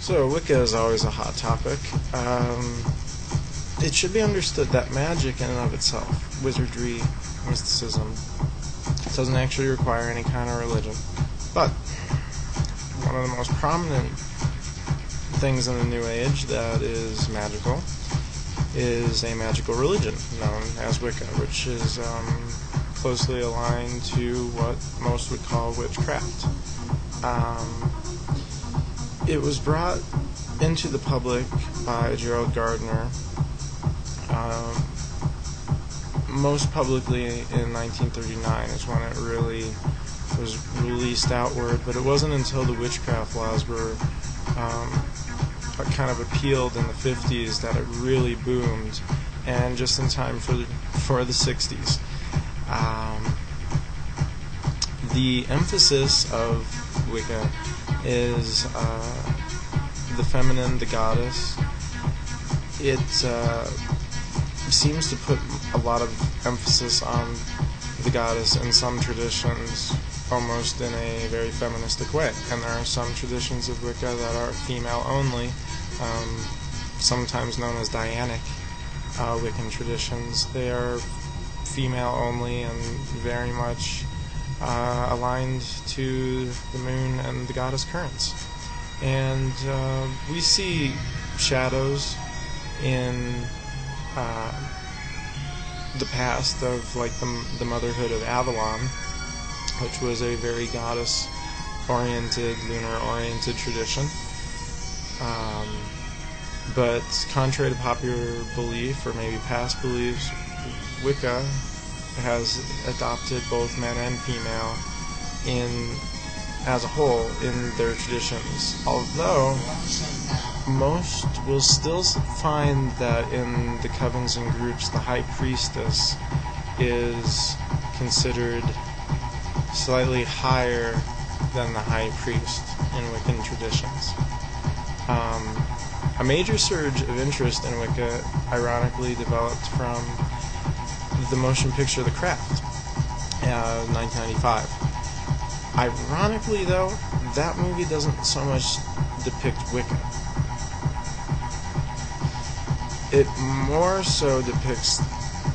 So Wicca is always a hot topic. It should be understood that magic in and of itself, wizardry, mysticism, doesn't actually require any kind of religion. But one of the most prominent things in the New Age that is magical is a magical religion known as Wicca, which is closely aligned to what most would call witchcraft. It was brought into the public by Gerald Gardner, most publicly in 1939 is when it really was released outward, but it wasn't until the witchcraft laws were kind of appealed in the 50s that it really boomed, and just in time for the 60s. The emphasis of Wicca is the feminine, the goddess. It seems to put a lot of emphasis on the goddess in some traditions, almost in a very feministic way. And there are some traditions of Wicca that are female only, sometimes known as Dianic Wiccan traditions. They are female only and very much aligned to the moon and the goddess currents. And we see shadows in the past of like the motherhood of Avalon, which was a very goddess-oriented, lunar-oriented tradition. But contrary to popular belief, or maybe past beliefs, Wicca has adopted both men and female as a whole in their traditions. Although most will still find that in the covens and groups, the high priestess is considered slightly higher than the high priest in Wiccan traditions. A major surge of interest in Wicca ironically developed from the motion picture The Craft, 1995. Ironically, though, that movie doesn't so much depict Wicca. It more so depicts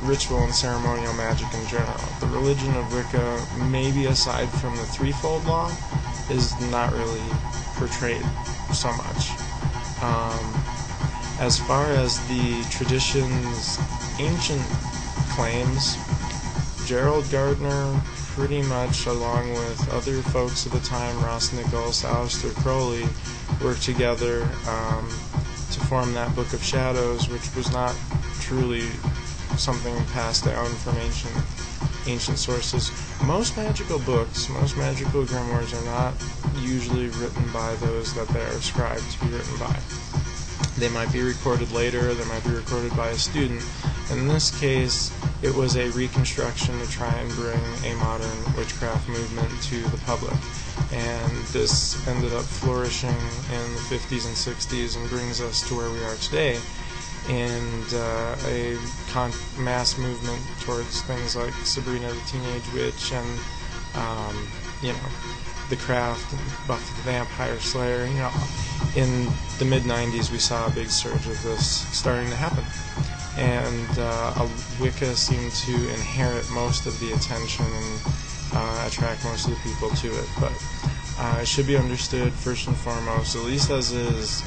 ritual and ceremonial magic in general. The religion of Wicca, maybe aside from the threefold law, is not really portrayed so much. As far as the tradition's ancient claims, Gerald Gardner pretty much, along with other folks at the time, Ross Nichols, Aleister Crowley, worked together to form that Book of Shadows, which was not truly something passed down from ancient sources. Most magical books, most magical grimoires are not usually written by those that they are ascribed to be written by. They might be recorded later, they might be recorded by a student. In this case, it was a reconstruction to try and bring a modern witchcraft movement to the public. And this ended up flourishing in the 50s and 60s and brings us to where we are today, and a mass movement towards things like Sabrina the Teenage Witch and, The Craft, and Buffy the Vampire Slayer. In the mid-90s we saw a big surge of this starting to happen. And Wicca seemed to inherit most of the attention and attract most of the people to it. But it should be understood, first and foremost, at least as is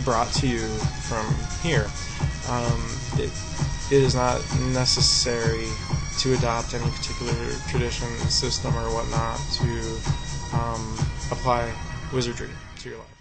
brought to you from here, it is not necessary to adopt any particular tradition, system, or whatnot to apply wizardry to your life.